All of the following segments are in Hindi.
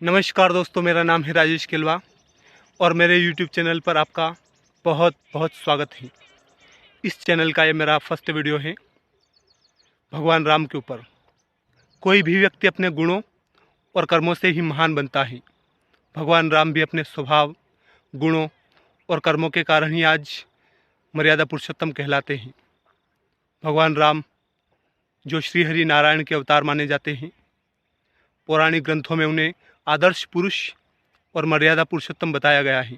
नमस्कार दोस्तों, मेरा नाम है राजेश केलवा और मेरे YouTube चैनल पर आपका बहुत बहुत स्वागत है। इस चैनल का ये मेरा फर्स्ट वीडियो है भगवान राम के ऊपर। कोई भी व्यक्ति अपने गुणों और कर्मों से ही महान बनता है। भगवान राम भी अपने स्वभाव, गुणों और कर्मों के कारण ही आज मर्यादा पुरुषोत्तम कहलाते हैं। भगवान राम जो श्री हरि नारायण के अवतार माने जाते हैं, पौराणिक ग्रंथों में उन्हें आदर्श पुरुष और मर्यादा पुरुषोत्तम बताया गया है।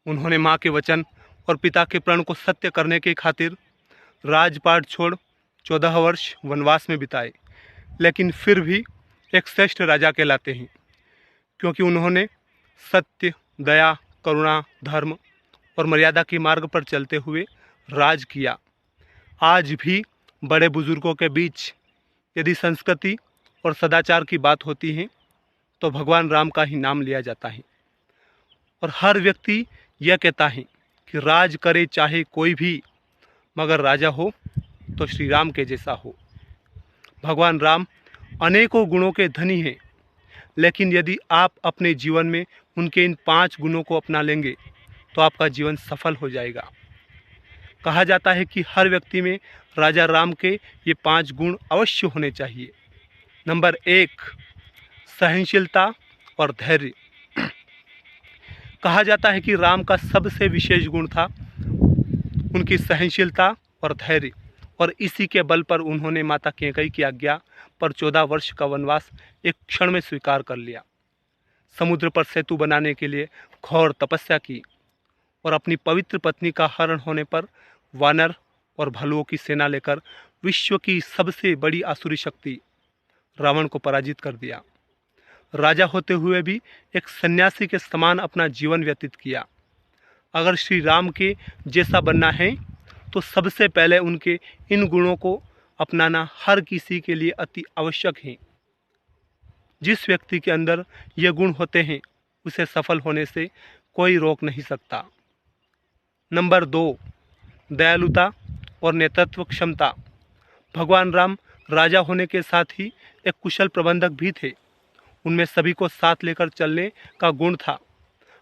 उन्होंने माँ के वचन और पिता के प्रण को सत्य करने के खातिर राजपाट छोड़ 14 वर्ष वनवास में बिताए, लेकिन फिर भी एक श्रेष्ठ राजा कहलाते हैं, क्योंकि उन्होंने सत्य, दया, करुणा, धर्म और मर्यादा के मार्ग पर चलते हुए राज किया। आज भी बड़े बुजुर्गों के बीच यदि संस्कृति और सदाचार की बात होती है तो भगवान राम का ही नाम लिया जाता है। और हर व्यक्ति यह कहता है कि राज करे चाहे कोई भी, मगर राजा हो तो श्री राम के जैसा हो। भगवान राम अनेकों गुणों के धनी हैं, लेकिन यदि आप अपने जीवन में उनके इन 5 गुणों को अपना लेंगे तो आपका जीवन सफल हो जाएगा। कहा जाता है कि हर व्यक्ति में राजा राम के ये 5 गुण अवश्य होने चाहिए। नंबर 1, सहनशीलता और धैर्य। कहा जाता है कि राम का सबसे विशेष गुण था उनकी सहनशीलता और धैर्य, और इसी के बल पर उन्होंने माता कैकेयी की आज्ञा पर 14 वर्ष का वनवास एक क्षण में स्वीकार कर लिया। समुद्र पर सेतु बनाने के लिए घोर तपस्या की और अपनी पवित्र पत्नी का हरण होने पर वानर और भालुओं की सेना लेकर विश्व की सबसे बड़ी आसुरी शक्ति रावण को पराजित कर दिया। राजा होते हुए भी एक सन्यासी के समान अपना जीवन व्यतीत किया। अगर श्री राम के जैसा बनना है तो सबसे पहले उनके इन गुणों को अपनाना हर किसी के लिए अति आवश्यक है। जिस व्यक्ति के अंदर ये गुण होते हैं उसे सफल होने से कोई रोक नहीं सकता। नंबर 2, दयालुता और नेतृत्व क्षमता। भगवान राम राजा होने के साथ ही एक कुशल प्रबंधक भी थे। उनमें सभी को साथ लेकर चलने का गुण था।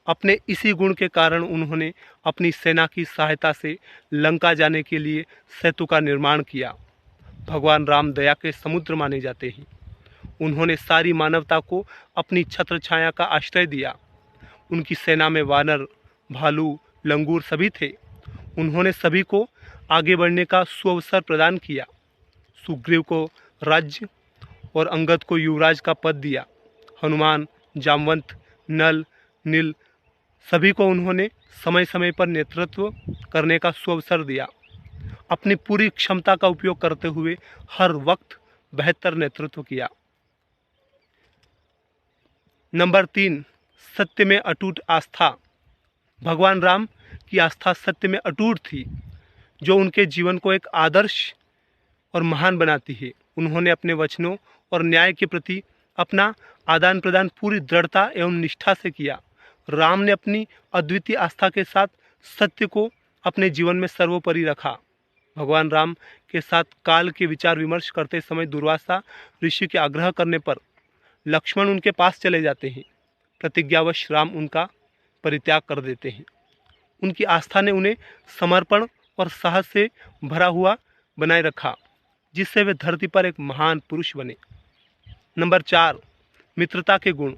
अपने इसी गुण के कारण उन्होंने अपनी सेना की सहायता से लंका जाने के लिए सेतु का निर्माण किया। भगवान राम दया के समुद्र माने जाते हैं। उन्होंने सारी मानवता को अपनी छत्र छाया का आश्रय दिया। उनकी सेना में वानर, भालू, लंगूर सभी थे। उन्होंने सभी को आगे बढ़ने का सुअवसर प्रदान किया। सुग्रीव को राज्य और अंगद को युवराज का पद दिया। हनुमान, जामवंत, नल, नील सभी को उन्होंने समय समय पर नेतृत्व करने का सुअवसर दिया। अपनी पूरी क्षमता का उपयोग करते हुए हर वक्त बेहतर नेतृत्व किया। नंबर 3, सत्य में अटूट आस्था। भगवान राम की आस्था सत्य में अटूट थी, जो उनके जीवन को एक आदर्श और महान बनाती है। उन्होंने अपने वचनों और न्याय के प्रति अपना आदान प्रदान पूरी दृढ़ता एवं निष्ठा से किया। राम ने अपनी अद्वितीय आस्था के साथ सत्य को अपने जीवन में सर्वोपरि रखा। भगवान राम के साथ काल के विचार विमर्श करते समय दुर्वासा ऋषि के आग्रह करने पर लक्ष्मण उनके पास चले जाते हैं। प्रतिज्ञावश राम उनका परित्याग कर देते हैं। उनकी आस्था ने उन्हें समर्पण और साहस से भरा हुआ बनाए रखा, जिससे वे धरती पर एक महान पुरुष बने। नंबर 4, मित्रता के गुण।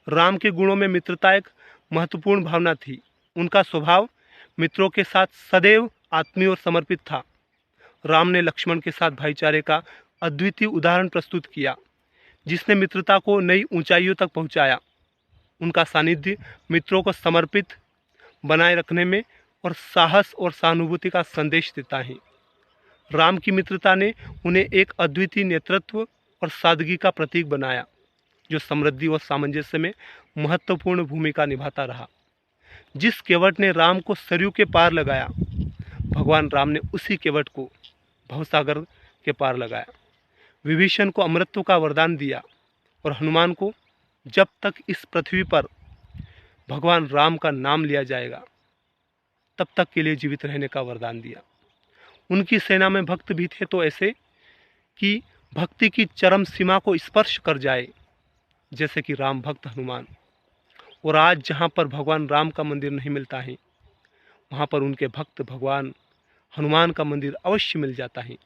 राम के गुणों में मित्रता एक महत्वपूर्ण भावना थी। उनका स्वभाव मित्रों के साथ सदैव आत्मीय और समर्पित था। राम ने लक्ष्मण के साथ भाईचारे का अद्वितीय उदाहरण प्रस्तुत किया, जिसने मित्रता को नई ऊंचाइयों तक पहुंचाया। उनका सानिध्य मित्रों को समर्पित बनाए रखने में और साहस और सहानुभूति का संदेश देता है। राम की मित्रता ने उन्हें एक अद्वितीय नेतृत्व और सादगी का प्रतीक बनाया, जो समृद्धि और सामंजस्य में महत्वपूर्ण भूमिका निभाता रहा। जिस केवट ने राम को सरयू के पार लगाया, भगवान राम ने उसी केवट को भवसागर के पार लगाया। विभीषण को अमृतत्व का वरदान दिया और हनुमान को जब तक इस पृथ्वी पर भगवान राम का नाम लिया जाएगा तब तक के लिए जीवित रहने का वरदान दिया। उनकी सेना में भक्त भी थे तो ऐसे कि भक्ति की चरम सीमा को स्पर्श कर जाए जैसे कि राम भक्त हनुमान। और आज जहाँ पर भगवान राम का मंदिर नहीं मिलता है, वहाँ पर उनके भक्त भगवान हनुमान का मंदिर अवश्य मिल जाता है।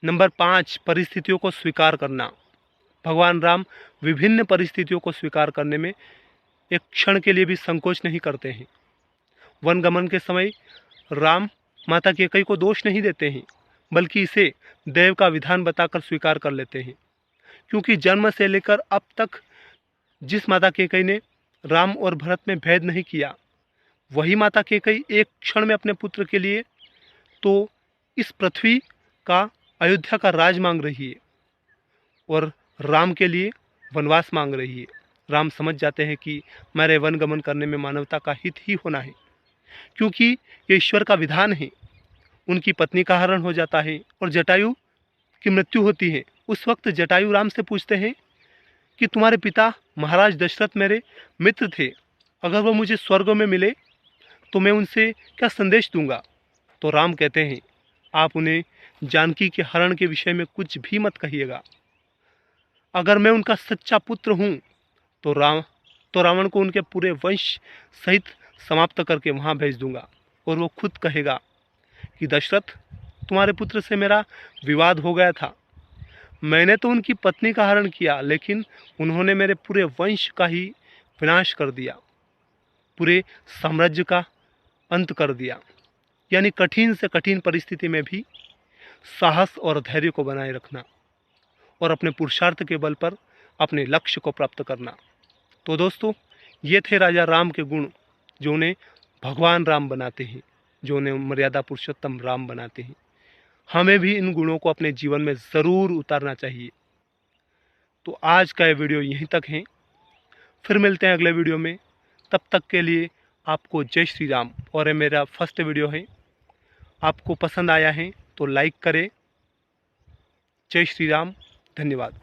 नंबर 5, परिस्थितियों को स्वीकार करना। भगवान राम विभिन्न परिस्थितियों को स्वीकार करने में एक क्षण के लिए भी संकोच नहीं करते हैं। वनगमन के समय राम माता कैकेयी को दोष नहीं देते हैं, बल्कि इसे देव का विधान बताकर स्वीकार कर लेते हैं, क्योंकि जन्म से लेकर अब तक जिस माता कैकेयी ने राम और भरत में भेद नहीं किया, वही माता कैकेयी एक क्षण में अपने पुत्र के लिए तो इस पृथ्वी का, अयोध्या का राज मांग रही है और राम के लिए वनवास मांग रही है। राम समझ जाते हैं कि मेरे वनगमन करने में मानवता का हित ही होना है, क्योंकि ये ईश्वर का विधान है। उनकी पत्नी का हरण हो जाता है और जटायु की मृत्यु होती है। उस वक्त जटायु राम से पूछते हैं कि तुम्हारे पिता महाराज दशरथ मेरे मित्र थे, अगर वो मुझे स्वर्ग में मिले तो मैं उनसे क्या संदेश दूंगा। तो राम कहते हैं, आप उन्हें जानकी के हरण के विषय में कुछ भी मत कहिएगा। अगर मैं उनका सच्चा पुत्र हूँ तो रावण को उनके पूरे वंश सहित समाप्त करके वहाँ भेज दूंगा, और वो खुद कहेगा कि दशरथ, तुम्हारे पुत्र से मेरा विवाद हो गया था, मैंने तो उनकी पत्नी का हरण किया, लेकिन उन्होंने मेरे पूरे वंश का ही विनाश कर दिया, पूरे साम्राज्य का अंत कर दिया। यानी कठिन से कठिन परिस्थिति में भी साहस और धैर्य को बनाए रखना और अपने पुरुषार्थ के बल पर अपने लक्ष्य को प्राप्त करना। तो दोस्तों, ये थे राजा राम के गुण, जो उन्हें भगवान राम बनाते हैं, जो उन्हें मर्यादा पुरुषोत्तम राम बनाते हैं। हमें भी इन गुणों को अपने जीवन में ज़रूर उतारना चाहिए। तो आज का ये वीडियो यहीं तक है, फिर मिलते हैं अगले वीडियो में। तब तक के लिए आपको जय श्री राम। और ये मेरा फर्स्ट वीडियो है, आपको पसंद आया है तो लाइक करें। जय श्री राम, धन्यवाद।